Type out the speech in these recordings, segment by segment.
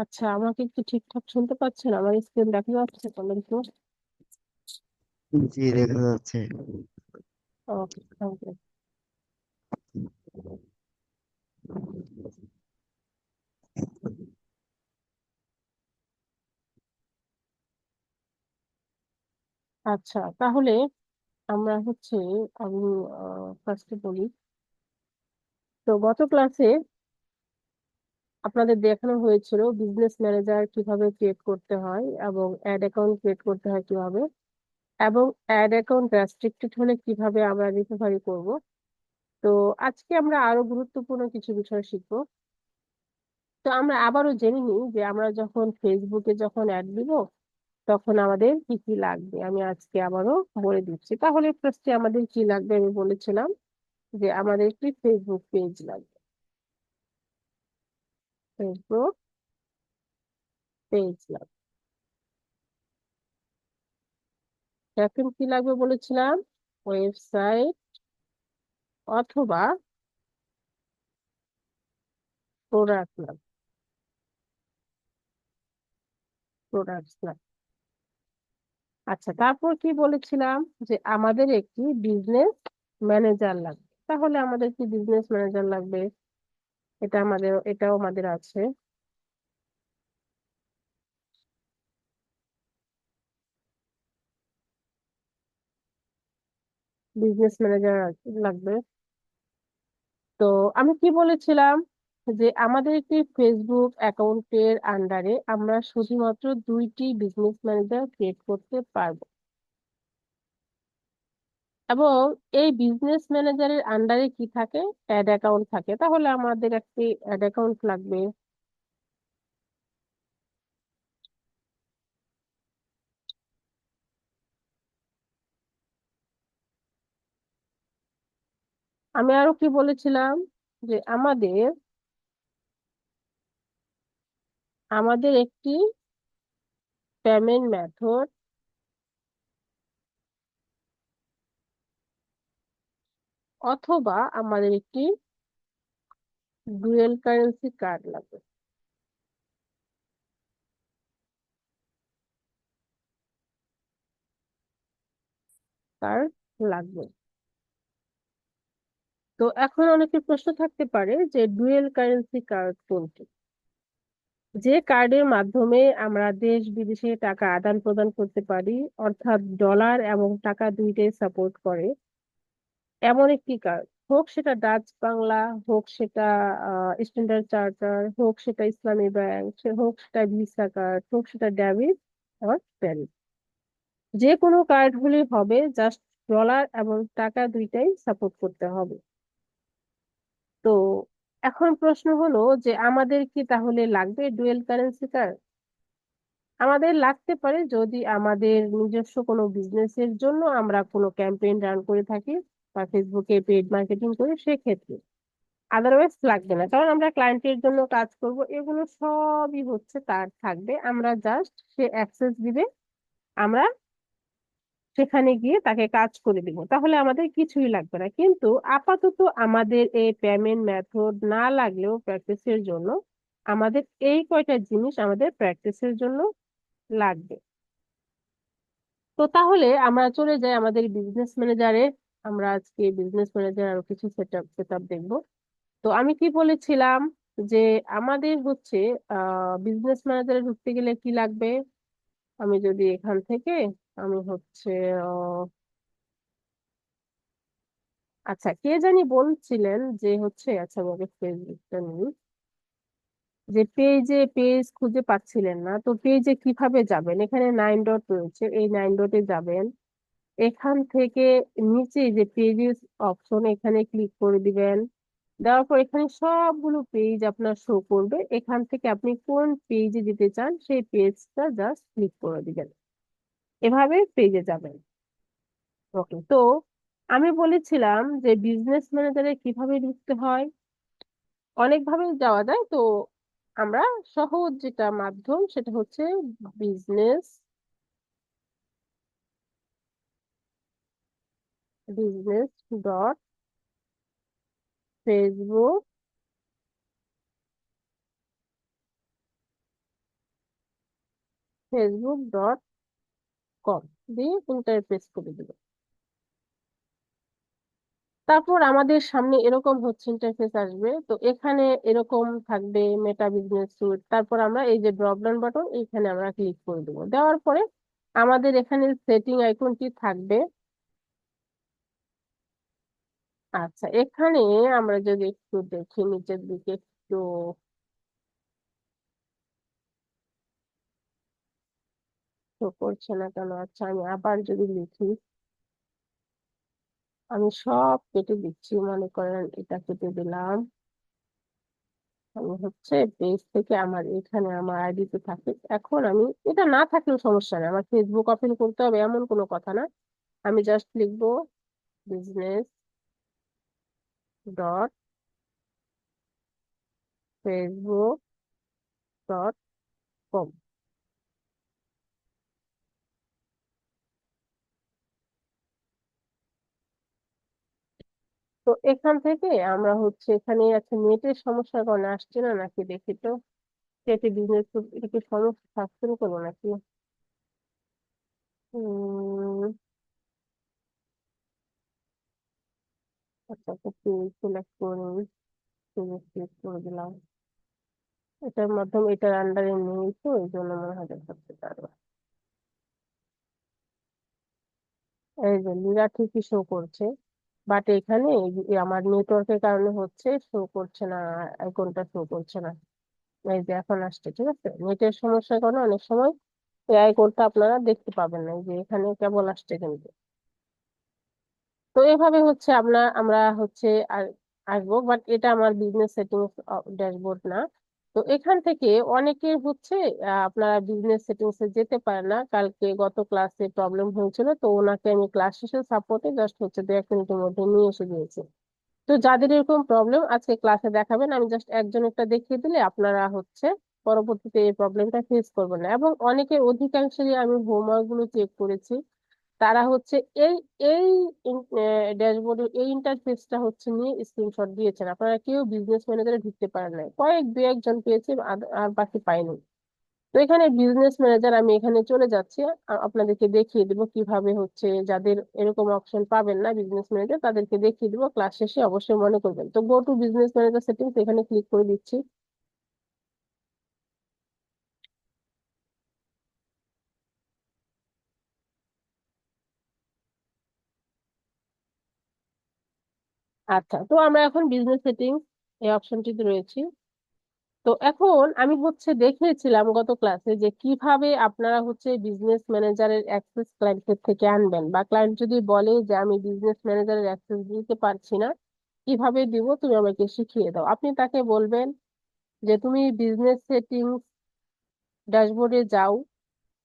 আচ্ছা, আমাকে কি ঠিকঠাক শুনতে পাচ্ছেন? আমার স্ক্রিন দেখা যাচ্ছে? বলেন তো। জি, দেখা যাচ্ছে। ওকে, থ্যাংক ইউ। আচ্ছা, তাহলে আমরা হচ্ছে আমি ফার্স্টে বলি। তো গত ক্লাসে আপনাদের দেখানো হয়েছিল বিজনেস ম্যানেজার কিভাবে ক্রিয়েট করতে হয় এবং অ্যাড অ্যাকাউন্ট ক্রিয়েট করতে হয় কিভাবে, এবং অ্যাড অ্যাকাউন্ট রেস্ট্রিক্টেড হলে কিভাবে আমরা রিকভারি করব। তো আজকে আমরা আরো গুরুত্বপূর্ণ কিছু বিষয় শিখবো। তো আমরা আবারও জেনে নিই যে আমরা যখন ফেসবুকে যখন অ্যাড দিব তখন আমাদের কি কি লাগবে। আমি আজকে আবারও বলে দিচ্ছি। তাহলে ফার্স্টে আমাদের কি লাগবে আমি বলেছিলাম যে আমাদের একটি ফেসবুক পেজ লাগবে। ফেসবুক পেজ লাগবে। এখন কি লাগবে বলেছিলাম? ওয়েবসাইট অথবা প্রোডাক্ট লাগবে। প্রোডাক্ট লাগবে। আচ্ছা, তারপর কি বলেছিলাম? যে আমাদের একটি বিজনেস ম্যানেজার লাগবে। তাহলে আমাদের কি বিজনেস ম্যানেজার লাগবে? এটাও আমাদের আছে। বিজনেস ম্যানেজার লাগবে। তো আমি কি বলেছিলাম? যে আমাদের একটি ফেসবুক অ্যাকাউন্টের আন্ডারে আমরা শুধুমাত্র দুইটি বিজনেস ম্যানেজার ক্রিয়েট করতে পারবো, এবং এই বিজনেস ম্যানেজারের আন্ডারে কি থাকে? অ্যাড অ্যাকাউন্ট থাকে। তাহলে আমাদের একটি অ্যাড অ্যাকাউন্ট লাগবে। আমি আরো কি বলেছিলাম? যে আমাদের একটি পেমেন্ট মেথড অথবা আমাদের একটি ডুয়েল কারেন্সি কার্ড লাগবে। কার্ড লাগবে। তো এখন অনেকের প্রশ্ন থাকতে পারে যে ডুয়েল কারেন্সি কার্ড কোনটি? যে কার্ডের মাধ্যমে আমরা দেশ বিদেশে টাকা আদান প্রদান করতে পারি, অর্থাৎ ডলার এবং টাকা দুইটাই সাপোর্ট করে, এমন একটি কার্ড। হোক সেটা ডাচ বাংলা, হোক সেটা স্ট্যান্ডার্ড চার্টার, হোক সেটা ইসলামী ব্যাংক, হোক সেটা ভিসা কার্ড, হোক সেটা ডেবিট আর ক্রেডিট, যে কোনো কার্ড হলে হবে, জাস্ট ডলার এবং টাকা দুইটাই সাপোর্ট করতে হবে। তো এখন প্রশ্ন হলো যে আমাদের কি তাহলে লাগবে ডুয়েল কারেন্সি কার্ড? আমাদের লাগতে পারে যদি আমাদের নিজস্ব কোনো বিজনেসের জন্য আমরা কোনো ক্যাম্পেইন রান করে থাকি বা ফেসবুকে পেড মার্কেটিং করি, সেক্ষেত্রে। আদারওয়াইজ লাগবে না, কারণ আমরা ক্লায়েন্টের জন্য কাজ করব, এগুলো সবই হচ্ছে তার থাকবে। আমরা জাস্ট সে অ্যাক্সেস দিবে, আমরা সেখানে গিয়ে তাকে কাজ করে দিব, তাহলে আমাদের কিছুই লাগবে না। কিন্তু আপাতত আমাদের এই পেমেন্ট মেথড না লাগলেও প্র্যাকটিসের জন্য আমাদের এই কয়টা জিনিস আমাদের প্র্যাকটিসের জন্য লাগবে। তো তাহলে আমরা চলে যাই আমাদের বিজনেস ম্যানেজারে। আমরা আজকে বিজনেস ম্যানেজার আরো কিছু সেটআপ দেখবো। তো আমি কি বলেছিলাম? যে আমাদের হচ্ছে বিজনেস ম্যানেজারে ঢুকতে গেলে কি লাগবে? আমি যদি এখান থেকে আমি হচ্ছে আহ, আচ্ছা, কে জানি বলছিলেন যে হচ্ছে, আচ্ছা আমাকে ফেসবুকটা নিই, যে পেজ খুঁজে পাচ্ছিলেন না। তো পেজে কিভাবে যাবেন? এখানে 9 ডট রয়েছে, এই 9 ডটে যাবেন। এখান থেকে নিচে যে পেজেস অপশন, এখানে ক্লিক করে দিবেন। দেওয়ার পর এখানে সবগুলো পেজ আপনার শো করবে। এখান থেকে আপনি কোন পেজে যেতে চান সেই পেজটা জাস্ট ক্লিক করে দিবেন। এভাবে পেজে যাবেন। ওকে। তো আমি বলেছিলাম যে বিজনেস ম্যানেজারে কিভাবে ঢুকতে হয়। অনেকভাবে যাওয়া যায়। তো আমরা সহজ যেটা মাধ্যম সেটা হচ্ছে business business dot Facebook facebook.com দিয়ে ইন্টারফেস করে দিব। তারপর আমাদের সামনে এরকম হচ্ছে ইন্টারফেস আসবে, তো এখানে এরকম থাকবে মেটা বিজনেস সুইট। তারপর আমরা এই যে ড্রপ ডাউন বাটন, এইখানে আমরা ক্লিক করে দেবো। দেওয়ার পরে আমাদের এখানে সেটিং আইকনটি থাকবে। আচ্ছা, এখানে আমরা যদি একটু দেখি নিচের দিকে একটু শো করছে না কেন? আচ্ছা, আমি আবার যদি লিখি, আমি সব কেটে দিচ্ছি, মনে করেন এটা কেটে দিলাম। আমি হচ্ছে পেজ থেকে আমার এখানে আমার আইডিতে থাকে। এখন আমি এটা না থাকলেও সমস্যা নেই, আমার ফেসবুক ওপেন করতে হবে এমন কোনো কথা না। আমি জাস্ট লিখবো বিজনেস ডট facebook.com। তো এখান থেকে আমরা হচ্ছে এখানে আছে নেটের সমস্যার কারণে আসছে না নাকি দেখি তো। এটা বিজনেস, এটা কি সমস্যা সাকসেস করবো নাকি? উম আচ্ছা, সিলেক্ট করে সিলেক্ট করে দিলাম। এটার মাধ্যমে এটার আন্ডারে নেই, তো এই জন্য মনে হয় দেখাচ্ছে পারবে। এই যে লিরা ঠিকই শো করছে, বাট এখানে আমার নেটওয়ার্কের কারণে হচ্ছে শো করছে না, আইকনটা শো করছে না। এই যে এখন আসছে, ঠিক আছে। নেটের সমস্যার কারণে অনেক সময় এই আইকনটা আপনারা দেখতে পাবেন না, এই যে এখানে কেবল আসছে কিন্তু। তো এভাবে হচ্ছে আমরা হচ্ছে আর আসবো, বাট এটা আমার বিজনেস সেটিংস ড্যাশবোর্ড না। তো এখান থেকে অনেকে হচ্ছে আপনারা বিজনেস সেটিংস এ যেতে পারে না। কালকে গত ক্লাসে প্রবলেম হয়েছিল, তো ওনাকে আমি ক্লাস শেষে সাপোর্টে জাস্ট হচ্ছে 2-1 মিনিটের মধ্যে নিয়ে এসে দিয়েছি। তো যাদের এরকম প্রবলেম আজকে ক্লাসে দেখাবেন, আমি জাস্ট একজনেরটা দেখিয়ে দিলে আপনারা হচ্ছে পরবর্তীতে এই প্রবলেমটা ফেস করবেন না। এবং অনেকের অধিকাংশেরই আমি হোমওয়ার্ক গুলো চেক করেছি, তারা হচ্ছে এই এই ড্যাশবোর্ডের এই ইন্টারফেসটা হচ্ছে নিয়ে স্ক্রিনশট দিয়েছেন। আপনারা কেউ বিজনেস ম্যানেজারে ঢুকতে পারেন নাই, কয়েক দু একজন পেয়েছে, আর আর বাকি পাইনি। তো এখানে বিজনেস ম্যানেজার আমি এখানে চলে যাচ্ছি, আপনাদেরকে দেখিয়ে দিব কিভাবে হচ্ছে, যাদের এরকম অপশন পাবেন না বিজনেস ম্যানেজার, তাদেরকে দেখিয়ে দিব। ক্লাস শেষে অবশ্যই মনে করবেন। তো go to business manager settings এখানে ক্লিক করে দিচ্ছি। আচ্ছা, তো আমরা এখন বিজনেস সেটিংস এই অপশনটিতে রয়েছি। তো এখন আমি হচ্ছে দেখিয়েছিলাম গত ক্লাসে যে কিভাবে আপনারা হচ্ছে বিজনেস ম্যানেজারের অ্যাক্সেস ক্লায়েন্টের থেকে আনবেন, বা ক্লায়েন্ট যদি বলে যে আমি বিজনেস ম্যানেজারের অ্যাক্সেস দিতে পারছি না, কিভাবে দিব তুমি আমাকে শিখিয়ে দাও। আপনি তাকে বলবেন যে তুমি বিজনেস সেটিংস ড্যাশবোর্ডে যাও,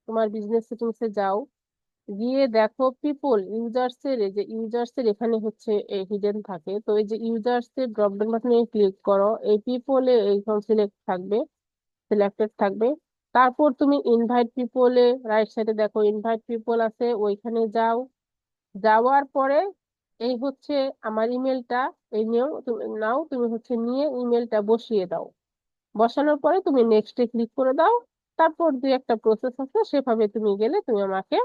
তোমার বিজনেস সেটিংস এ যাও, গিয়ে দেখো পিপল ইউজার্স এর, এই যে ইউজার্স এর এখানে হচ্ছে হিডেন থাকে, তো এই যে ইউজার্স এর ড্রপ ডাউন বাটনে ক্লিক করো, এই পিপল এ এইখানে সিলেক্ট থাকবে, সিলেক্টেড থাকবে। তারপর তুমি ইনভাইট পিপলে রাইট সাইডে দেখো ইনভাইট পিপল আছে, ওইখানে যাও। যাওয়ার পরে এই হচ্ছে আমার ইমেলটা, এই নিয়েও তুমি নাও, তুমি হচ্ছে নিয়ে ইমেলটা বসিয়ে দাও। বসানোর পরে তুমি নেক্সটে ক্লিক করে দাও। তারপর দুই একটা প্রসেস আছে, সেভাবে তুমি গেলে তুমি আমাকে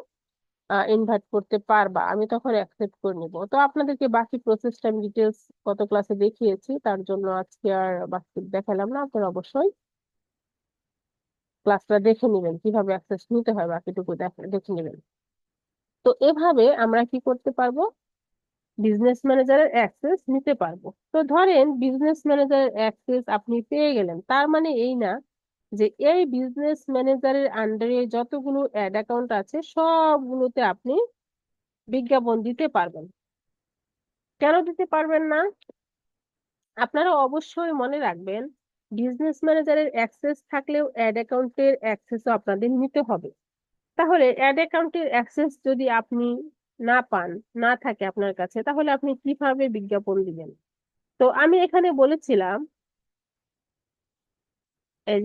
ইনভাইট করতে পারবা, আমি তখন অ্যাকসেপ্ট করে নিব। তো আপনাদেরকে বাকি প্রসেসটা আমি ডিটেলস গত ক্লাসে দেখিয়েছি, তার জন্য আজকে আর বাকি দেখালাম না। আপনারা অবশ্যই ক্লাসটা দেখে নেবেন, কিভাবে অ্যাক্সেস নিতে হয় বাকিটুকু দেখে নেবেন। তো এভাবে আমরা কি করতে পারবো, বিজনেস ম্যানেজারের অ্যাক্সেস নিতে পারবো। তো ধরেন বিজনেস ম্যানেজারের অ্যাক্সেস আপনি পেয়ে গেলেন, তার মানে এই না যে এই বিজনেস ম্যানেজারের আন্ডারে যতগুলো অ্যাড অ্যাকাউন্ট আছে সবগুলোতে আপনি বিজ্ঞাপন দিতে পারবেন। কেন দিতে পারবেন না? আপনারা অবশ্যই মনে রাখবেন, বিজনেস ম্যানেজারের অ্যাক্সেস থাকলেও অ্যাড অ্যাকাউন্টের অ্যাক্সেসও আপনাদের নিতে হবে। তাহলে অ্যাড অ্যাকাউন্টের অ্যাক্সেস যদি আপনি না পান, না থাকে আপনার কাছে, তাহলে আপনি কিভাবে বিজ্ঞাপন দিবেন? তো আমি এখানে বলেছিলাম,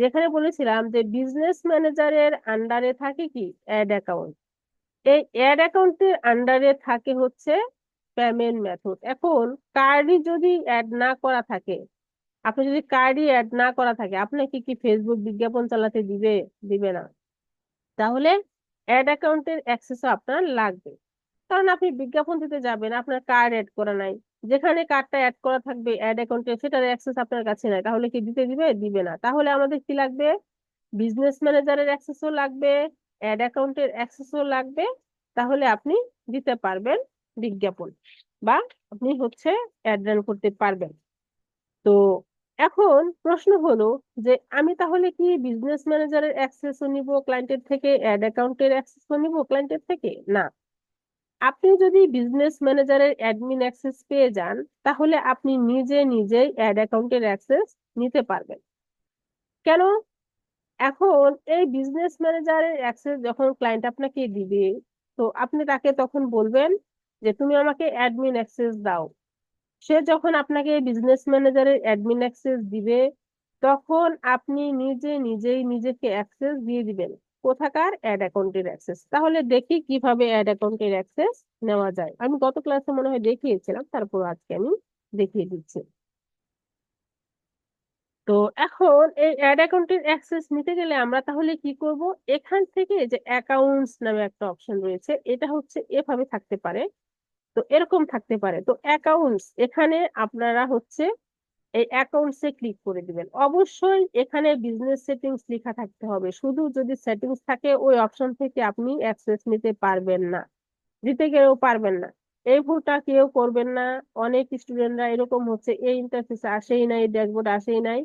যেখানে বলেছিলাম যে বিজনেস ম্যানেজারের আন্ডারে থাকে কি অ্যাড অ্যাকাউন্ট, এই অ্যাড অ্যাকাউন্টের আন্ডারে থাকে হচ্ছে পেমেন্ট মেথড। এখন কার্ডই যদি অ্যাড না করা থাকে, আপনি যদি কার্ডই অ্যাড না করা থাকে, আপনাকে কি ফেসবুক বিজ্ঞাপন চালাতে দিবে? দিবে না। তাহলে অ্যাড অ্যাকাউন্টের অ্যাক্সেসও আপনার লাগবে, কারণ আপনি বিজ্ঞাপন দিতে যাবেন, আপনার কার্ড অ্যাড করা নাই। যেখানে কার্ডটা অ্যাড করা থাকবে অ্যাড অ্যাকাউন্টে, সেটার অ্যাক্সেস আপনার কাছে নাই, তাহলে কি দিতে দিবে? দিবে না। তাহলে আমাদের কি লাগবে? বিজনেস ম্যানেজারের অ্যাক্সেসও লাগবে, অ্যাড অ্যাকাউন্টের অ্যাক্সেসও লাগবে। তাহলে আপনি দিতে পারবেন বিজ্ঞাপন, বা আপনি হচ্ছে অ্যাড রান করতে পারবেন। তো এখন প্রশ্ন হলো যে আমি তাহলে কি বিজনেস ম্যানেজারের অ্যাক্সেসও নিব ক্লায়েন্টের থেকে, অ্যাড অ্যাকাউন্টের অ্যাক্সেসও নিব ক্লায়েন্টের থেকে? না। আপনি যদি বিজনেস ম্যানেজারের অ্যাডমিন অ্যাক্সেস পেয়ে যান, তাহলে আপনি নিজে নিজেই অ্যাড অ্যাকাউন্টের অ্যাক্সেস নিতে পারবেন। কেন? এখন এই বিজনেস ম্যানেজারের অ্যাক্সেস যখন ক্লায়েন্ট আপনাকে দিবে, তো আপনি তাকে তখন বলবেন যে তুমি আমাকে অ্যাডমিন অ্যাক্সেস দাও। সে যখন আপনাকে বিজনেস ম্যানেজারের অ্যাডমিন অ্যাক্সেস দিবে, তখন আপনি নিজে নিজেই নিজেকে অ্যাক্সেস দিয়ে দিবেন। কোথাকার? অ্যাড অ্যাকাউন্টের অ্যাক্সেস। তাহলে দেখি কিভাবে অ্যাড অ্যাকাউন্টের অ্যাক্সেস নেওয়া যায়। আমি গত ক্লাসে মনে হয় দেখিয়েছিলাম, তারপর আজকে আমি দেখিয়ে দিচ্ছি। তো এখন এই অ্যাড অ্যাকাউন্টের অ্যাক্সেস নিতে গেলে আমরা তাহলে কি করব? এখান থেকে যে অ্যাকাউন্টস নামে একটা অপশন রয়েছে, এটা হচ্ছে এভাবে থাকতে পারে, তো এরকম থাকতে পারে। তো অ্যাকাউন্টস, এখানে আপনারা হচ্ছে এই অ্যাকাউন্টস এ ক্লিক করে দিবেন। অবশ্যই এখানে বিজনেস সেটিংস লেখা থাকতে হবে। শুধু যদি সেটিংস থাকে, ওই অপশন থেকে আপনি অ্যাক্সেস নিতে পারবেন না, দিতে গেলেও পারবেন না। এই ভুলটা কেউ করবেন না। অনেক স্টুডেন্টরা এরকম হচ্ছে, এই ইন্টারফেসে আসেই নাই, ড্যাশবোর্ড আসেই নাই,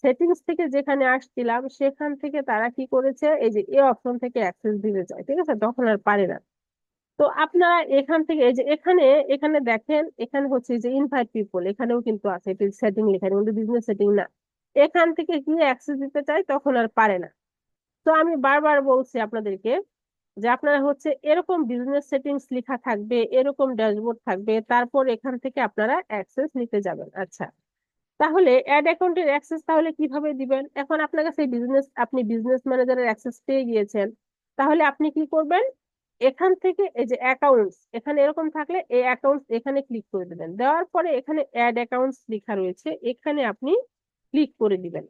সেটিংস থেকে যেখানে আসছিলাম সেখান থেকে তারা কি করেছে, এই যে এই অপশন থেকে অ্যাক্সেস দিতে চায়, ঠিক আছে, তখন আর পারে না। তো আপনারা এখান থেকে এই যে এখানে এখানে দেখেন, এখানে হচ্ছে যে ইনভাইট পিপল, এখানেও কিন্তু আছে, এটা সেটিং লেখা, কিন্তু বিজনেস সেটিং না। এখান থেকে কি অ্যাক্সেস দিতে চায়, তখন আর পারে না। তো আমি বারবার বলছি আপনাদেরকে যে আপনারা হচ্ছে এরকম বিজনেস সেটিংস লেখা থাকবে, এরকম ড্যাশবোর্ড থাকবে, তারপর এখান থেকে আপনারা অ্যাক্সেস নিতে যাবেন। আচ্ছা, তাহলে অ্যাড অ্যাকাউন্টের অ্যাক্সেস তাহলে কিভাবে দিবেন? এখন আপনার কাছে আপনি বিজনেস ম্যানেজারের অ্যাক্সেস পেয়ে গিয়েছেন, তাহলে আপনি কি করবেন? এখান থেকে এই যে অ্যাকাউন্টস, এখানে এরকম থাকলে এই অ্যাকাউন্টস এখানে ক্লিক করে দিবেন। দেওয়ার পরে এখানে অ্যাড অ্যাকাউন্টস লেখা রয়েছে, এখানে আপনি ক্লিক করে দিবেন।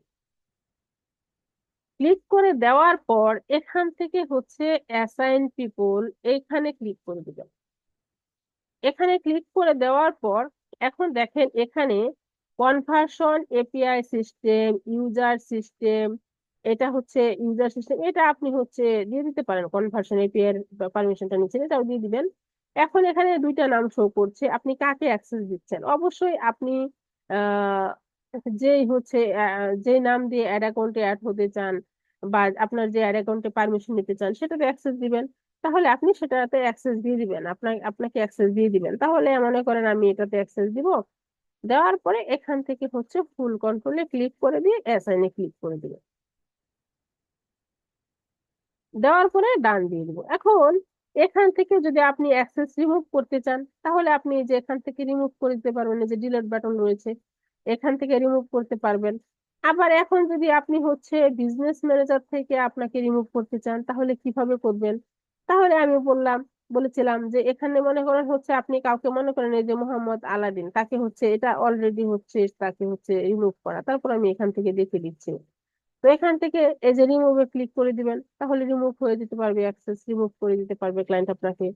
ক্লিক করে দেওয়ার পর এখান থেকে হচ্ছে অ্যাসাইন পিপল, এইখানে ক্লিক করে দিবেন। এখানে ক্লিক করে দেওয়ার পর এখন দেখেন এখানে conversion API system, user system, এটা হচ্ছে ইউজার সিস্টেম, এটা আপনি হচ্ছে দিয়ে দিতে পারেন। কনভার্সন এপিআই এর পারমিশনটা নিচ্ছেন, এটাও দিয়ে দিবেন। এখন এখানে দুইটা নাম শো করছে, আপনি কাকে অ্যাক্সেস দিচ্ছেন? অবশ্যই আপনি আহ যেই হচ্ছে যে নাম দিয়ে অ্যাড অ্যাকাউন্টে অ্যাড হতে চান, বা আপনার যে অ্যাড অ্যাকাউন্টে পারমিশন নিতে চান, সেটাতে অ্যাক্সেস দিবেন। তাহলে আপনি সেটাতে অ্যাক্সেস দিয়ে দিবেন, আপনাকে অ্যাক্সেস দিয়ে দিবেন। তাহলে মনে করেন আমি এটাতে অ্যাক্সেস দিব, দেওয়ার পরে এখান থেকে হচ্ছে ফুল কন্ট্রোলে ক্লিক করে দিয়ে অ্যাসাইনে ক্লিক করে দিবেন। দেওয়ার পরে ডান দিয়ে দিব। এখন এখান থেকে যদি আপনি অ্যাক্সেস রিমুভ করতে চান, তাহলে আপনি এই যে এখান থেকে রিমুভ করে দিতে পারবেন, এই যে ডিলিট বাটন রয়েছে, এখান থেকে রিমুভ করতে পারবেন। আবার এখন যদি আপনি হচ্ছে বিজনেস ম্যানেজার থেকে আপনাকে রিমুভ করতে চান, তাহলে কিভাবে করবেন? তাহলে আমি বলেছিলাম যে এখানে মনে করেন হচ্ছে আপনি কাউকে মনে করেন, এই যে মোহাম্মদ আলাদিন, তাকে হচ্ছে এটা অলরেডি হচ্ছে তাকে হচ্ছে রিমুভ করা, তারপর আমি এখান থেকে দেখে দিচ্ছি। তো এখান থেকে এই যে রিমুভে ক্লিক করে দিবেন, তাহলে রিমুভ হয়ে যেতে পারবে, অ্যাক্সেস রিমুভ করে দিতে পারবে ক্লায়েন্ট আপনাকে।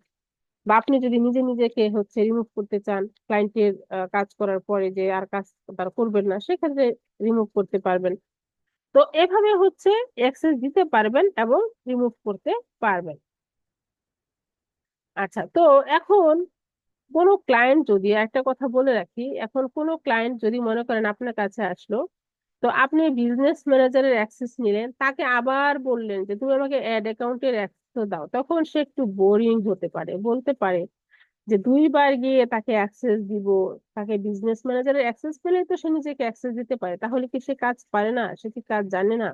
বা আপনি যদি নিজে নিজেকে হচ্ছে রিমুভ করতে চান, ক্লায়েন্টের কাজ করার পরে যে আর কাজ তার করবেন না, সেক্ষেত্রে রিমুভ করতে পারবেন। তো এভাবে হচ্ছে অ্যাক্সেস দিতে পারবেন এবং রিমুভ করতে পারবেন। আচ্ছা, তো এখন কোনো ক্লায়েন্ট যদি, একটা কথা বলে রাখি, এখন কোনো ক্লায়েন্ট যদি মনে করেন আপনার কাছে আসলো, তো আপনি বিজনেস ম্যানেজারের অ্যাক্সেস নিলেন, তাকে আবার বললেন যে তুমি আমাকে অ্যাড অ্যাকাউন্টের অ্যাক্সেস দাও, তখন সে একটু বোরিং হতে পারে, বলতে পারে যে দুইবার গিয়ে তাকে অ্যাক্সেস দিব। তাকে বিজনেস ম্যানেজারের অ্যাক্সেস পেলেই তো সে নিজেকে অ্যাক্সেস দিতে পারে, তাহলে কি সে কাজ পারে না? সে কি কাজ জানে না?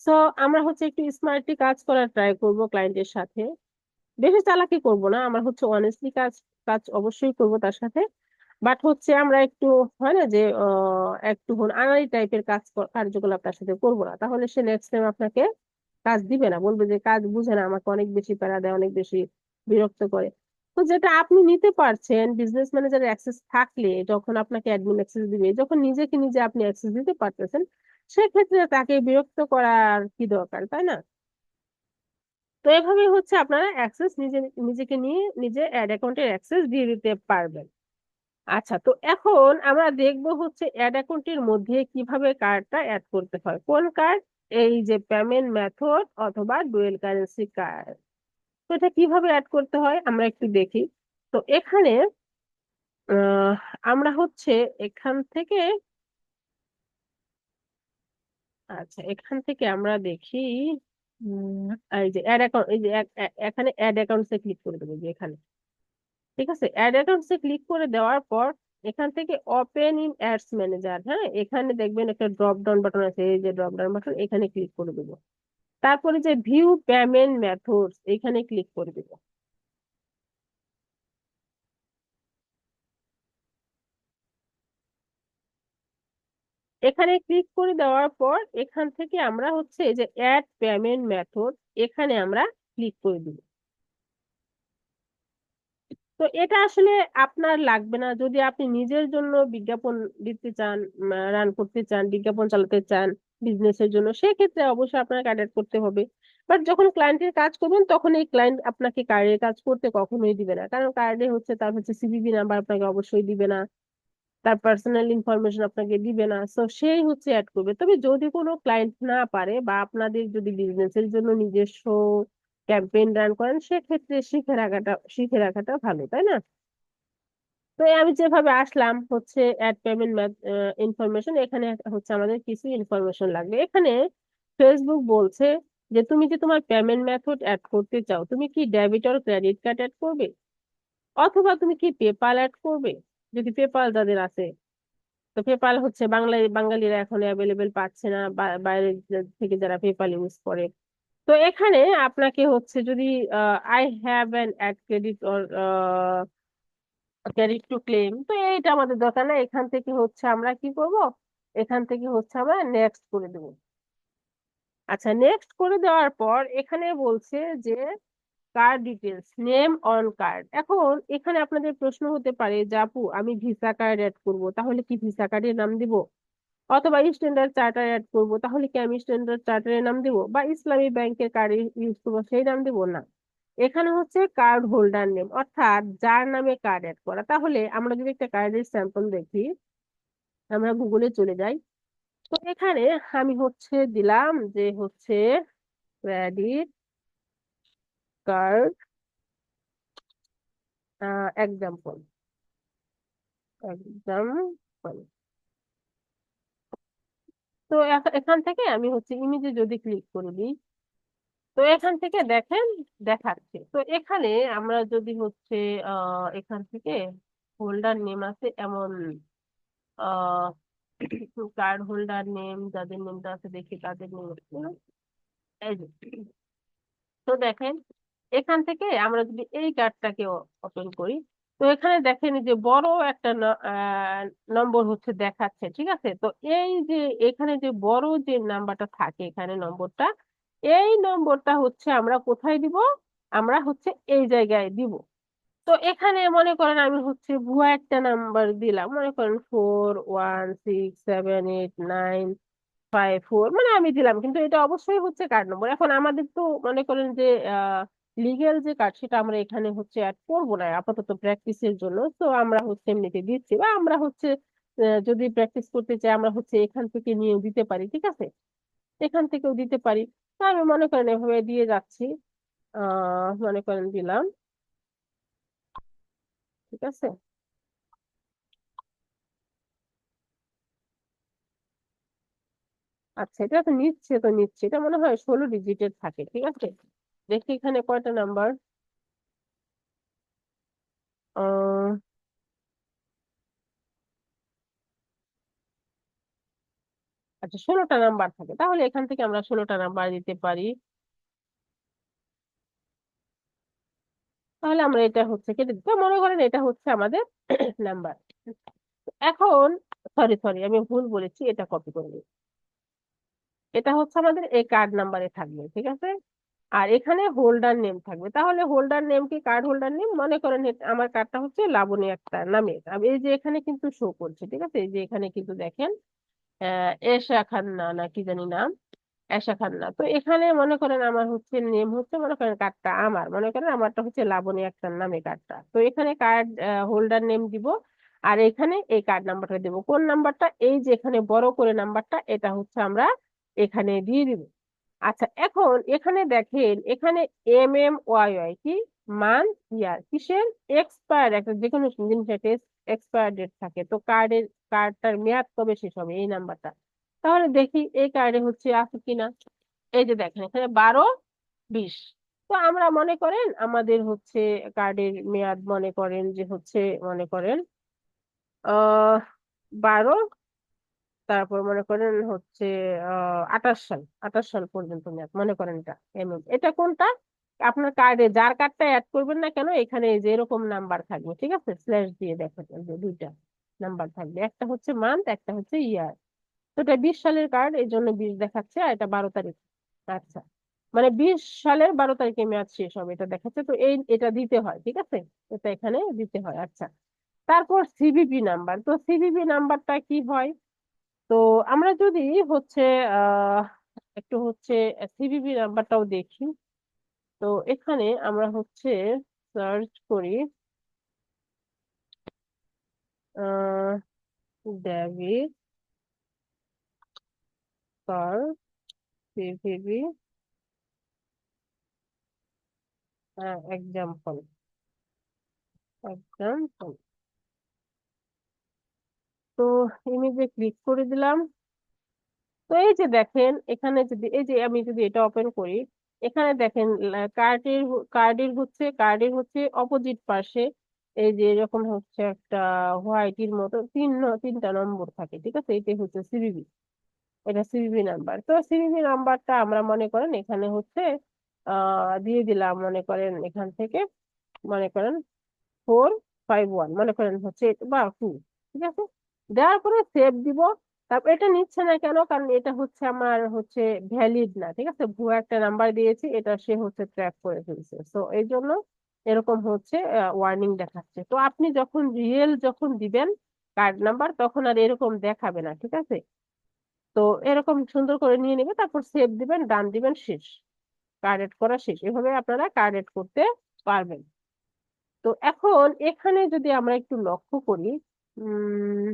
সো আমরা হচ্ছে একটু স্মার্টলি কাজ করার ট্রাই করব ক্লায়েন্টের সাথে। বেশি চালাকি করব না, আমরা হচ্ছে অনেস্টলি কাজ কাজ অবশ্যই করব তার সাথে। বাট হচ্ছে আমরা একটু, হয় না যে একটু আনাড়ি টাইপের কার্যকলাপ তার সাথে করবো না, তাহলে সে নেক্সট টাইম আপনাকে কাজ দিবে না, বলবে যে কাজ বুঝে না, আমাকে অনেক বেশি প্যারা দেয়, অনেক বেশি বিরক্ত করে। তো যেটা আপনি নিতে পারছেন বিজনেস ম্যানেজারের অ্যাক্সেস থাকলে, যখন আপনাকে অ্যাডমিন অ্যাক্সেস দিবে, যখন নিজেকে নিজে আপনি অ্যাক্সেস দিতে পারতেছেন, সেক্ষেত্রে তাকে বিরক্ত করার কি দরকার, তাই না? তো এভাবে হচ্ছে আপনারা অ্যাক্সেস নিজেকে নিয়ে নিজে অ্যাড অ্যাকাউন্টের অ্যাক্সেস দিয়ে দিতে পারবেন। আচ্ছা, তো এখন আমরা দেখব হচ্ছে অ্যাড অ্যাকাউন্টের মধ্যে কিভাবে কার্ডটা অ্যাড করতে হয়। কোন কার্ড? এই যে পেমেন্ট মেথড অথবা ডুয়েল কারেন্সি কার্ড। তো এটা কিভাবে অ্যাড করতে হয় আমরা একটু দেখি। তো এখানে আহ, আমরা হচ্ছে এখান থেকে, আচ্ছা এখান থেকে আমরা দেখি, এই যে অ্যাড অ্যাকাউন্ট, এই যে এখানে অ্যাড অ্যাকাউন্টসে ক্লিক করে দেবো, যে এখানে, ঠিক আছে, অ্যাড অ্যাকাউন্টসে ক্লিক করে দেওয়ার পর এখান থেকে ওপেন ইন অ্যাডস ম্যানেজার, হ্যাঁ, এখানে দেখবেন একটা ড্রপ ডাউন বাটন আছে, এই যে ড্রপ ডাউন বাটন, এখানে ক্লিক করে দেবো। তারপরে যে ভিউ পেমেন্ট মেথডস, এখানে ক্লিক করে দেবো। এখানে ক্লিক করে দেওয়ার পর এখান থেকে আমরা হচ্ছে এই যে অ্যাড পেমেন্ট মেথড, এখানে আমরা ক্লিক করে দিব। তো এটা আসলে আপনার লাগবে না যদি আপনি নিজের জন্য বিজ্ঞাপন দিতে চান, রান করতে চান, বিজ্ঞাপন চালাতে চান বিজনেসের জন্য, সেক্ষেত্রে অবশ্যই আপনার কার্ড অ্যাড করতে হবে। বাট যখন ক্লায়েন্টের কাজ করবেন তখন এই ক্লায়েন্ট আপনাকে কার্ডের কাজ করতে কখনোই দিবে না, কারণ কার্ডে হচ্ছে তার হচ্ছে সিভিভি নাম্বার আপনাকে অবশ্যই দিবে না, তার পার্সোনাল ইনফরমেশন আপনাকে দিবে না, সো সেই হচ্ছে অ্যাড করবে। তবে যদি কোনো ক্লায়েন্ট না পারে বা আপনাদের যদি বিজনেসের জন্য নিজস্ব ক্যাম্পেইন রান করেন, সেক্ষেত্রে শিখে রাখাটা ভালো, তাই না? তো এই আমি যেভাবে আসলাম হচ্ছে অ্যাড পেমেন্ট ইনফরমেশন, এখানে হচ্ছে আমাদের কিছু ইনফরমেশন লাগবে। এখানে ফেসবুক বলছে যে তুমি যে তোমার পেমেন্ট মেথড অ্যাড করতে চাও, তুমি কি debit or credit card add করবে, অথবা তুমি কি পেপাল অ্যাড করবে। যদি পেপাল যাদের আছে, তো পেপাল হচ্ছে বাঙালিরা এখন অ্যাভেলেবেল পাচ্ছে না, বাইরে থেকে যারা পেপাল ইউজ করে। তো এখানে আপনাকে হচ্ছে যদি I have an add credit or credit to claim, তো এইটা আমাদের দরকার না। এখান থেকে হচ্ছে আমরা কি করব, এখান থেকে হচ্ছে আমরা নেক্সট করে দেব। আচ্ছা, নেক্সট করে দেওয়ার পর এখানে বলছে যে card details, name on card. এখন এখানে আপনাদের প্রশ্ন হতে পারে যে আপু আমি ভিসা কার্ড অ্যাড করব, তাহলে কি ভিসা কার্ডের নাম দিব, অথবা স্ট্যান্ডার্ড চার্টার অ্যাড করব, তাহলে কি আমি স্ট্যান্ডার্ড চার্টারের নাম দিব, বা ইসলামী ব্যাংকের কার্ড ইউজ করবো সেই নাম দিব না। এখানে হচ্ছে কার্ড হোল্ডার নেম, অর্থাৎ যার নামে কার্ড অ্যাড করা। তাহলে আমরা যদি একটা কার্ডের স্যাম্পল দেখি, আমরা গুগলে চলে যাই। তো এখানে আমি হচ্ছে দিলাম যে হচ্ছে ক্রেডিট কার্ড এক্সাম্পল, এক্সাম্পল। তো এখান থেকে আমি হচ্ছে ইমেজে যদি ক্লিক করে দিই, তো এখান থেকে দেখেন দেখাচ্ছে। তো এখানে আমরা যদি হচ্ছে এখান থেকে হোল্ডার নেম আছে এমন আহ কার্ড হোল্ডার নেম, যাদের নেমটা আছে দেখি তাদের নেম, এই যে, তো দেখেন এখান থেকে আমরা যদি এই কার্ডটাকে ওপেন করি, তো এখানে দেখেন যে বড় একটা নম্বর হচ্ছে দেখাচ্ছে, ঠিক আছে। তো এই যে এখানে যে বড় যে নাম্বারটা থাকে, এখানে নম্বরটা, এই নম্বরটা হচ্ছে আমরা কোথায় দিব, আমরা হচ্ছে এই জায়গায় দিব। তো এখানে মনে করেন আমি হচ্ছে ভুয়া একটা নাম্বার দিলাম, মনে করেন 41678954, মানে আমি দিলাম, কিন্তু এটা অবশ্যই হচ্ছে কার্ড নম্বর। এখন আমাদের তো মনে করেন যে লিগেল যে কার্ড, সেটা আমরা এখানে হচ্ছে অ্যাড করবো না আপাতত প্র্যাকটিসের জন্য, তো আমরা হচ্ছে এমনিতে দিচ্ছি, বা আমরা হচ্ছে যদি প্র্যাকটিস করতে চাই আমরা হচ্ছে এখান থেকে নিয়ে দিতে পারি, ঠিক আছে, এখান থেকেও দিতে পারি। তো আমি মনে করেন এভাবে দিয়ে যাচ্ছি, মনে করেন দিলাম, ঠিক আছে। আচ্ছা, এটা তো নিচ্ছে এটা মনে হয় 16 ডিজিটের থাকে, ঠিক আছে। দেখি এখানে কয়টা নাম্বার, আহ আচ্ছা 16টা নাম্বার থাকে, তাহলে এখান থেকে আমরা 16টা নাম্বার দিতে পারি। তাহলে আমরা এটা হচ্ছে কেটে দিতে, মনে করেন এটা হচ্ছে আমাদের নাম্বার। এখন সরি সরি আমি ভুল বলেছি, এটা কপি করে নিই। এটা হচ্ছে আমাদের এই কার্ড নাম্বারে থাকবে, ঠিক আছে। আর এখানে হোল্ডার নেম থাকবে, তাহলে হোল্ডার নেম কি, কার্ড হোল্ডার নেম মনে করেন আমার কার্ডটা হচ্ছে লাবণী আক্তার নামে, এই যে এখানে কিন্তু শো করছে, ঠিক আছে, এই যে এখানে কিন্তু দেখেন এশা খান্না না কি জানি নাম, আয়শা খান্না। তো এখানে মনে করেন আমার হচ্ছে নেম হচ্ছে, মনে করেন কার্ডটা আমার, মনে করেন আমারটা হচ্ছে লাবণী আক্তার নামে কার্ডটা। তো এখানে কার্ড হোল্ডার নেম দিব, আর এখানে এই কার্ড নাম্বারটা দিব। কোন নাম্বারটা? এই যে এখানে বড় করে নাম্বারটা, এটা হচ্ছে আমরা এখানে দিয়ে দিব। আচ্ছা, এখন এখানে দেখেন, এখানে MMYY কি, মান্থ, ইয়ার, কিসের? এক্সপায়ার, একটা যে কোনো জিনিসের এক্সপায়ার ডেট থাকে। তো কার্ডটার মেয়াদ কবে শেষ হবে, এই নাম্বারটা। তাহলে দেখি এই কার্ডে হচ্ছে আছে কিনা। এই যে দেখেন এখানে 12-20। তো আমরা মনে করেন আমাদের হচ্ছে কার্ডের মেয়াদ মনে করেন যে হচ্ছে, মনে করেন 12, তারপর মনে করেন হচ্ছে 28 সাল, 28 সাল পর্যন্ত মেয়াদ মনে করেন। এটা কোনটা? আপনার কার্ডে যার কার্ডটা অ্যাড করবেন না কেন, এখানে এই যে এরকম নাম্বার থাকবে, ঠিক আছে, স্ল্যাশ দিয়ে দেখাবেন যে দুইটা নাম্বার থাকবে, একটা হচ্ছে মান্থ, একটা হচ্ছে ইয়ার। তো এটা 20 সালের কার্ড, এই জন্য 20 দেখাচ্ছে, আর এটা 12 তারিখ। আচ্ছা, মানে 20 সালের 12 তারিখে মেয়াদ শেষ হবে এটা দেখাচ্ছে। তো এটা দিতে হয়, ঠিক আছে, এটা এখানে দিতে হয়। আচ্ছা, তারপর সিভিভি নাম্বার। তো সিভিভি নাম্বারটা কি হয়? তো আমরা যদি হচ্ছে আহ একটু হচ্ছে সিভিভি নাম্বারটাও দেখি। তো এখানে আমরা হচ্ছে সার্চ করি debit card CVV example, example. তো ইমেজে ক্লিক করে দিলাম। তো এই যে দেখেন এখানে যদি, এই যে আমি যদি এটা ওপেন করি, এখানে দেখেন কার্ডের হচ্ছে অপোজিট পাশে এই যে এরকম হচ্ছে একটা হোয়াইটের মতো তিনটা নম্বর থাকে, ঠিক আছে, এটাই হচ্ছে সিভিভি। এটা সিভিভি নাম্বার। তো সিভিভি নাম্বারটা আমরা মনে করেন এখানে হচ্ছে দিয়ে দিলাম, মনে করেন এখান থেকে, মনে করেন 451, মনে করেন হচ্ছে বা 2, ঠিক আছে। দেওয়ার পরে সেভ দিব। তারপর এটা নিচ্ছে না কেন? কারণ এটা হচ্ছে আমার হচ্ছে ভ্যালিড না, ঠিক আছে, ভুয়া একটা নাম্বার দিয়েছি, এটা সে হচ্ছে ট্র্যাক করে ফেলছে। তো এই জন্য এরকম হচ্ছে ওয়ার্নিং দেখাচ্ছে। তো আপনি যখন যখন দিবেন কার্ড নাম্বার, তখন আর এরকম দেখাবে না, ঠিক আছে। তো এরকম সুন্দর করে নিয়ে নেবে, তারপর সেভ দিবেন, ডান দিবেন, শেষ। কার্ড এড করা শেষ। এভাবে আপনারা কার্ড এড করতে পারবেন। তো এখন এখানে যদি আমরা একটু লক্ষ্য করি, উম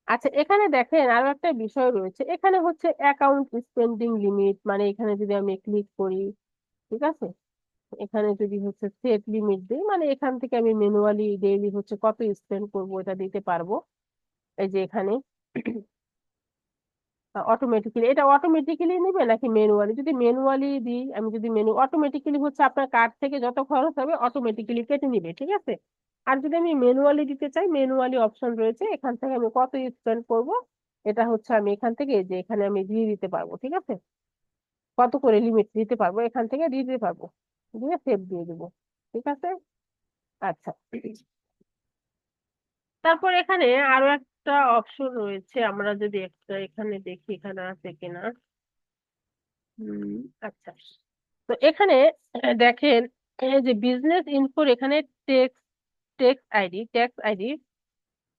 আচ্ছা, এখানে দেখেন আরো একটা বিষয় রয়েছে। এখানে হচ্ছে অ্যাকাউন্ট স্পেন্ডিং লিমিট, মানে এখানে যদি আমি ক্লিক করি, ঠিক আছে, এখানে যদি হচ্ছে সেট লিমিট দিই, মানে এখান থেকে আমি ম্যানুয়ালি ডেইলি হচ্ছে কত স্পেন্ড করবো এটা দিতে পারবো। এই যে এখানে অটোমেটিক্যালি, এটা অটোমেটিক্যালি নিবে নাকি ম্যানুয়ালি? যদি ম্যানুয়ালি দিই, আমি যদি অটোমেটিক্যালি হচ্ছে আপনার কার্ড থেকে যত খরচ হবে অটোমেটিক্যালি কেটে নিবে, ঠিক আছে। আর যদি আমি ম্যানুয়ালি দিতে চাই, ম্যানুয়ালি অপশন রয়েছে, এখান থেকে আমি কত স্পেন্ড করব এটা হচ্ছে আমি এখান থেকে, এই যে এখানে আমি দিয়ে দিতে পারবো, ঠিক আছে, কত করে লিমিট দিতে পারবো এখান থেকে দিয়ে দিতে পারবো, দিয়ে সেভ দিয়ে দেবো, ঠিক আছে। আচ্ছা, তারপর এখানে আরো একটা অপশন রয়েছে, আমরা যদি একটা এখানে দেখি এখানে আছে কিনা। হুম, আচ্ছা। তো এখানে দেখেন এই যে বিজনেস ইনফোর এখানে টেক্স ট্যাক্স আইডি।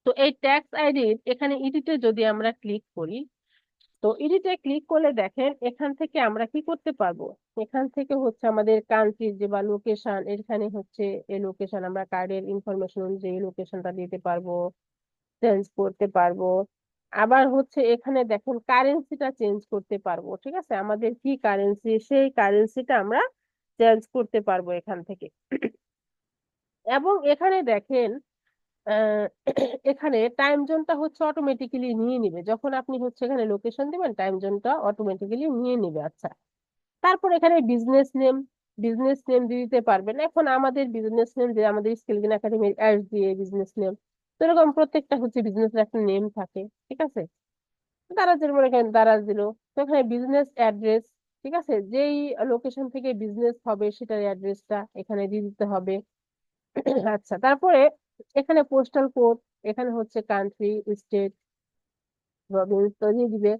তো এই ট্যাক্স আইডির এখানে ইডিটে যদি আমরা ক্লিক করি, তো এডিটে ক্লিক করলে দেখেন এখান থেকে আমরা কি করতে পারবো। এখান থেকে হচ্ছে আমাদের কান্ট্রি যে বা লোকেশন, এখানে হচ্ছে এই লোকেশন আমরা কার্ডের ইনফরমেশন অনুযায়ী লোকেশনটা দিতে পারবো, চেঞ্জ করতে পারবো। আবার হচ্ছে এখানে দেখেন কারেন্সিটা চেঞ্জ করতে পারবো, ঠিক আছে, আমাদের কি কারেন্সি সেই কারেন্সিটা আমরা চেঞ্জ করতে পারবো এখান থেকে। এবং এখানে দেখেন আহ, এখানে টাইম জোনটা হচ্ছে অটোমেটিক্যালি নিয়ে নিবে, যখন আপনি হচ্ছে এখানে লোকেশন দিবেন টাইম জোনটা অটোমেটিক্যালি নিয়ে নিবে। আচ্ছা, তারপর এখানে বিজনেস নেম দিয়ে দিতে পারবেন। এখন আমাদের বিজনেস নেম যে আমাদের স্কিলগেইন একাডেমির অ্যাড দিয়ে বিজনেস নেম, তো এরকম প্রত্যেকটা হচ্ছে বিজনেসের একটা নেম থাকে, ঠিক আছে। দারাজের মনে করেন দারাজ দিল। তো এখানে বিজনেস অ্যাড্রেস, ঠিক আছে, যেই লোকেশন থেকে বিজনেস হবে সেটার অ্যাড্রেসটা এখানে দিয়ে দিতে হবে। আচ্ছা, তারপরে এখানে পোস্টাল কোড, এখানে হচ্ছে কান্ট্রি, স্টেট, প্রভিন্স তো দিয়ে দিবে।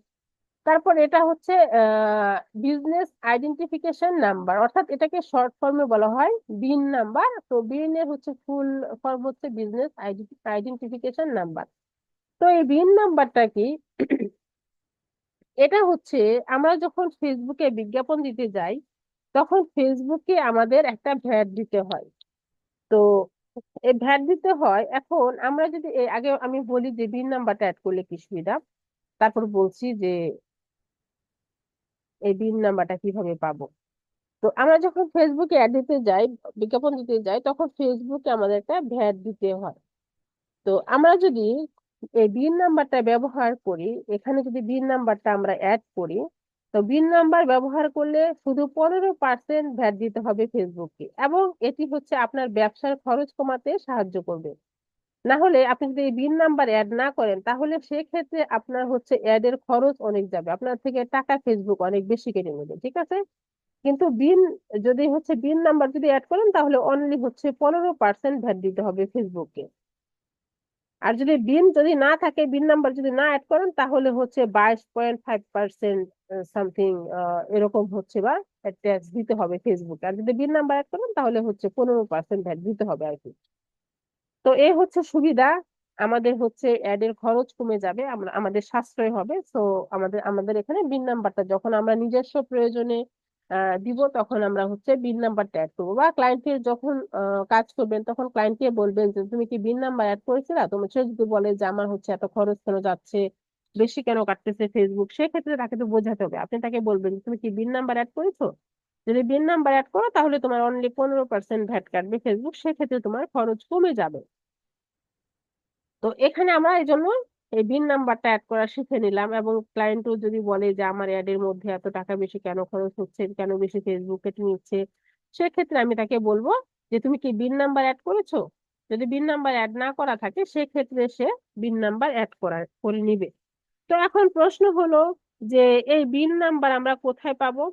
তারপর এটা হচ্ছে বিজনেস আইডেন্টিফিকেশন নাম্বার, অর্থাৎ এটাকে শর্ট ফর্মে বলা হয় বিন নাম্বার। তো বিন এর হচ্ছে ফুল ফর্ম হচ্ছে বিজনেস আইডেন্টিফিকেশন নাম্বার। তো এই বিন নাম্বারটা কি? এটা হচ্ছে আমরা যখন ফেসবুকে বিজ্ঞাপন দিতে যাই তখন ফেসবুকে আমাদের একটা ভ্যাট দিতে হয়। তো এই ভ্যাট দিতে হয়, এখন আমরা যদি আগে আমি বলি যে বিন নাম্বারটা অ্যাড করলে কি সুবিধা, তারপর বলছি যে এই বিন নাম্বারটা কিভাবে পাবো। তো আমরা যখন ফেসবুকে অ্যাড দিতে যাই, বিজ্ঞাপন দিতে যাই, তখন ফেসবুকে আমাদের একটা ভ্যাট দিতে হয়। তো আমরা যদি এই বিন নাম্বারটা ব্যবহার করি, এখানে যদি বিন নাম্বারটা আমরা অ্যাড করি, তো বিন নাম্বার ব্যবহার করলে শুধু 15% ভ্যাট দিতে হবে ফেসবুককে, এবং এটি হচ্ছে আপনার ব্যবসার খরচ কমাতে সাহায্য করবে। না হলে আপনি যদি এই বিন নাম্বার অ্যাড না করেন তাহলে সেক্ষেত্রে আপনার হচ্ছে অ্যাড এর খরচ অনেক যাবে, আপনার থেকে টাকা ফেসবুক অনেক বেশি কেটে নেবে, ঠিক আছে। কিন্তু বিন যদি হচ্ছে বিন নাম্বার যদি অ্যাড করেন তাহলে অনলি হচ্ছে 15% ভ্যাট দিতে হবে ফেসবুককে। আর যদি বিন যদি না থাকে, বিন নাম্বার যদি না অ্যাড করেন তাহলে হচ্ছে 22.5% সামথিং এরকম হচ্ছে, বা ট্যাক্স দিতে হবে ফেসবুক। আর যদি বিন নাম্বার অ্যাড করেন তাহলে হচ্ছে 15% ভ্যাট দিতে হবে আর কি। তো এই হচ্ছে সুবিধা, আমাদের হচ্ছে অ্যাড এর খরচ কমে যাবে, আমরা আমাদের সাশ্রয় হবে। তো আমাদের আমাদের এখানে বিন নাম্বারটা যখন আমরা নিজস্ব প্রয়োজনে দিব তখন আমরা হচ্ছে বিন নাম্বারটা অ্যাড করবো, বা ক্লায়েন্টের যখন কাজ করবেন তখন ক্লায়েন্টকে বলবেন যে তুমি কি বিন নাম্বার অ্যাড করেছিলা, তুমি সে যদি বলে যে আমার হচ্ছে এত খরচ কেন যাচ্ছে, বেশি কেন কাটতেছে ফেসবুক, সেক্ষেত্রে তাকে তো বোঝাতে হবে, আপনি তাকে বলবেন তুমি কি বিন নাম্বার অ্যাড করেছো, যদি বিন নাম্বার অ্যাড করো তাহলে তোমার অনলি 15% ভ্যাট কাটবে ফেসবুক, সেক্ষেত্রে তোমার খরচ কমে যাবে। তো এখানে আমরা এই জন্য এই বিন নাম্বারটা অ্যাড করা শিখে নিলাম, এবং ক্লায়েন্টও যদি বলে যে আমার অ্যাড এর মধ্যে এত টাকা বেশি কেন খরচ হচ্ছে, কেন বেশি ফেসবুক কেটে নিচ্ছে, সেক্ষেত্রে আমি তাকে বলবো যে তুমি কি বিন নাম্বার অ্যাড করেছো। যদি বিন নাম্বার অ্যাড না করা থাকে সেক্ষেত্রে সে বিন নাম্বার অ্যাড করে নিবে। তো এখন প্রশ্ন হলো যে এই বিন নাম্বার আমরা কোথায় পাবো।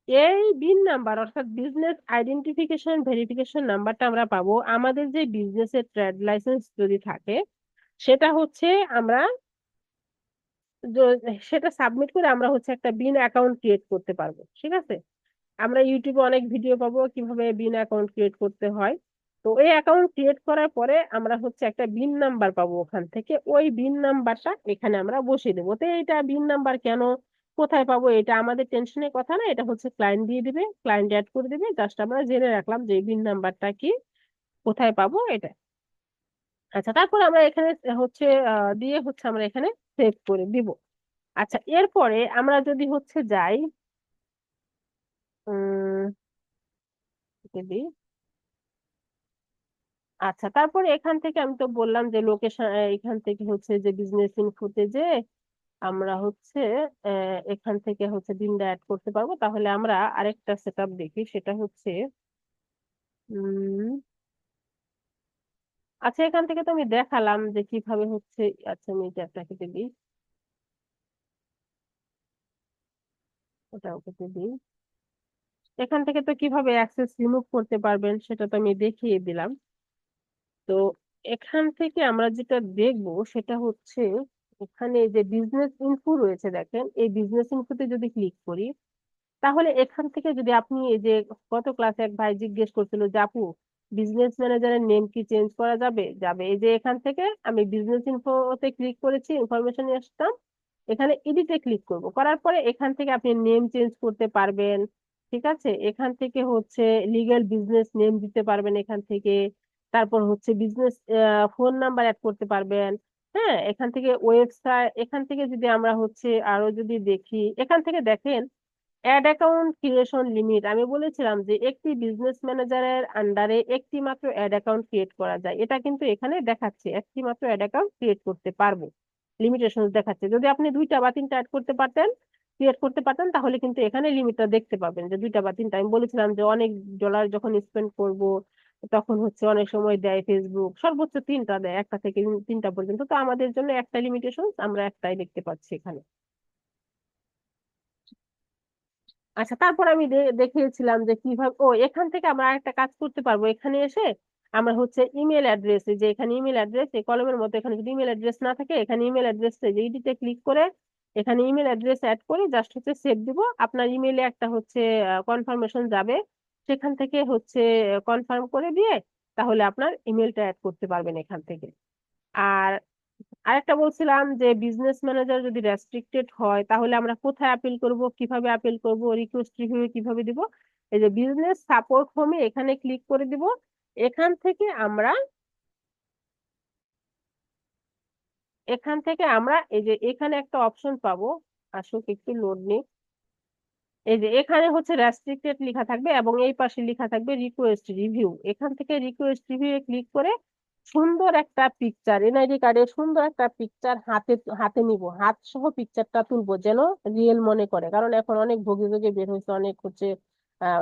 এই বিন নাম্বার অর্থাৎ বিজনেস আইডেন্টিফিকেশন ভেরিফিকেশন নাম্বারটা আমরা পাবো আমাদের যে বিজনেসের ট্রেড লাইসেন্স যদি থাকে, সেটা হচ্ছে আমরা সেটা সাবমিট করে আমরা হচ্ছে একটা বিন অ্যাকাউন্ট ক্রিয়েট করতে পারবো, ঠিক আছে। আমরা ইউটিউবে অনেক ভিডিও পাবো কিভাবে বিন অ্যাকাউন্ট ক্রিয়েট করতে হয়। তো এই অ্যাকাউন্ট ক্রিয়েট করার পরে আমরা হচ্ছে একটা বিন নাম্বার পাবো, ওখান থেকে ওই বিন নাম্বারটা এখানে আমরা বসিয়ে দেবো। তো এটা বিন নাম্বার কেন, কোথায় পাবো, এটা আমাদের টেনশনের কথা না, এটা হচ্ছে ক্লায়েন্ট দিয়ে দিবে, ক্লায়েন্ট অ্যাড করে দিবে, জাস্ট আমরা জেনে রাখলাম যে বিন নাম্বারটা কি, কোথায় পাবো এটা। আচ্ছা, তারপর আমরা এখানে হচ্ছে দিয়ে হচ্ছে আমরা এখানে সেভ করে দিব। আচ্ছা, এরপরে আমরা যদি হচ্ছে যাই, উম দিই। আচ্ছা, তারপরে এখান থেকে আমি তো বললাম যে লোকেশন, এখান থেকে হচ্ছে যে বিজনেস ইনফোতে যে আমরা হচ্ছে এখান থেকে হচ্ছে দিনটা অ্যাড করতে পারবো। তাহলে আমরা আরেকটা সেটআপ দেখি, সেটা হচ্ছে উম আচ্ছা, এখান থেকে তো আমি দেখালাম যে কিভাবে হচ্ছে। আচ্ছা, আমি এটা আপনাকে দিই, ওটা ওকে দিই। এখান থেকে তো কিভাবে অ্যাক্সেস রিমুভ করতে পারবেন সেটা তো আমি দেখিয়ে দিলাম। তো এখান থেকে আমরা যেটা দেখবো সেটা হচ্ছে এখানে যে বিজনেস ইনফো রয়েছে, দেখেন এই বিজনেস ইনফোতে যদি ক্লিক করি তাহলে এখান থেকে যদি আপনি এই যে গত ক্লাসে এক ভাই জিজ্ঞেস করছিল যে আপু বিজনেস ম্যানেজারের নেম কি চেঞ্জ করা যাবে, যাবে। এই যে এখান থেকে আমি বিজনেস ইনফোতে ক্লিক করেছি, ইনফরমেশন আসতাম, এখানে এডিটে ক্লিক করব, করার পরে এখান থেকে আপনি নেম চেঞ্জ করতে পারবেন, ঠিক আছে। এখান থেকে হচ্ছে লিগ্যাল বিজনেস নেম দিতে পারবেন এখান থেকে, তারপর হচ্ছে বিজনেস ফোন নাম্বার অ্যাড করতে পারবেন। হ্যাঁ, এখান থেকে ওয়েবসাইট, এখান থেকে যদি আমরা হচ্ছে আরো যদি দেখি, এখান থেকে দেখেন অ্যাড অ্যাকাউন্ট ক্রিয়েশন লিমিট, আমি বলেছিলাম যে একটি বিজনেস ম্যানেজারের আন্ডারে একটি মাত্র অ্যাড অ্যাকাউন্ট ক্রিয়েট করা যায়, এটা কিন্তু এখানে দেখাচ্ছে একটি মাত্র অ্যাড অ্যাকাউন্ট ক্রিয়েট করতে পারবো, লিমিটেশন দেখাচ্ছে। যদি আপনি দুইটা বা তিনটা অ্যাড করতে পারতেন, ক্রিয়েট করতে পারতেন, তাহলে কিন্তু এখানে লিমিটটা দেখতে পাবেন যে দুইটা বা তিনটা। আমি বলেছিলাম যে অনেক ডলার যখন স্পেন্ড করব তখন হচ্ছে অনেক সময় দেয় ফেসবুক, সর্বোচ্চ তিনটা দেয়, একটা থেকে তিনটা পর্যন্ত। তো আমাদের জন্য একটা লিমিটেশন, আমরা একটাই দেখতে পাচ্ছি এখানে। আচ্ছা, তারপর আমি দেখিয়েছিলাম যে কিভাবে এখান থেকে আমরা একটা কাজ করতে পারবো, এখানে এসে আমরা হচ্ছে ইমেল অ্যাড্রেস, যে এখানে ইমেল অ্যাড্রেস এই কলমের মধ্যে, এখানে যদি ইমেল অ্যাড্রেস না থাকে এখানে ইমেল অ্যাড্রেস যে ইডিতে ক্লিক করে এখানে ইমেল অ্যাড্রেস অ্যাড করে জাস্ট হচ্ছে সেভ দিব, আপনার ইমেলে একটা হচ্ছে কনফার্মেশন যাবে, সেখান থেকে হচ্ছে কনফার্ম করে দিয়ে তাহলে আপনার ইমেলটা অ্যাড করতে পারবেন এখান থেকে। আর আরেকটা বলছিলাম যে বিজনেস ম্যানেজার যদি রেস্ট্রিক্টেড হয় তাহলে আমরা কোথায় আপিল করব, কিভাবে আপিল করব, রিকোয়েস্ট রিভিউ কিভাবে দিব। এই যে বিজনেস সাপোর্ট হোমে এখানে ক্লিক করে দিব। এখান থেকে আমরা এই যে এখানে একটা অপশন পাবো। আসুক একটু লোড নিক। এই যে এখানে হচ্ছে রেস্ট্রিক্টেড লেখা থাকবে এবং এই পাশে লেখা থাকবে রিকোয়েস্ট রিভিউ। এখান থেকে রিকোয়েস্ট রিভিউ এ ক্লিক করে সুন্দর একটা পিকচার, এনআইডি কার্ডের সুন্দর একটা পিকচার হাতে হাতে নিব, হাত সহ পিকচারটা তুলবো যেন রিয়েল মনে করে, কারণ এখন অনেক ভোগে ভোগে বের হয়েছে, অনেক হচ্ছে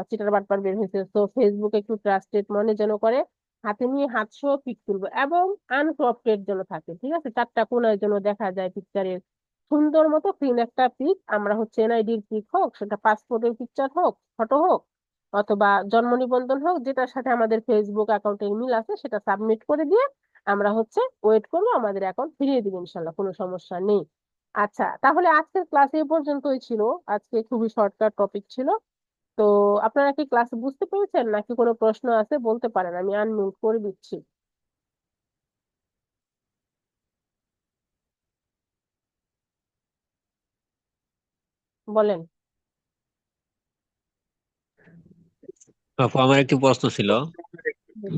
চিটার বাটপার বের হয়েছে, তো ফেসবুকে একটু ট্রাস্টেড মনে যেন করে। হাতে নিয়ে হাত সহ পিক তুলবো এবং আনক্রপটেড যেন থাকে, ঠিক আছে, চারটা কোণায় যেন দেখা যায় পিকচারের সুন্দর মতো ক্লিন একটা পিক। আমরা হচ্ছে এনআইডির পিক হোক, সেটা পাসপোর্টের পিকচার হোক, ফটো হোক, অথবা জন্ম নিবন্ধন হোক, যেটার সাথে আমাদের ফেসবুক অ্যাকাউন্টের মিল আছে সেটা সাবমিট করে দিয়ে আমরা হচ্ছে ওয়েট করবো, আমাদের অ্যাকাউন্ট ফিরিয়ে দিবেন ইনশাল্লাহ, কোনো সমস্যা নেই। আচ্ছা, তাহলে আজকের ক্লাস এই পর্যন্তই ছিল। আজকে খুবই শর্টকাট টপিক ছিল। তো আপনারা কি ক্লাস বুঝতে পেরেছেন নাকি কোনো প্রশ্ন আছে বলতে পারেন, আমি আনমিউট করে দিচ্ছি। বলেন। আপু, আমার একটি প্রশ্ন ছিল।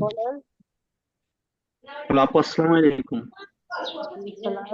বলেন। আপু আসসালামু আলাইকুম। সালাম।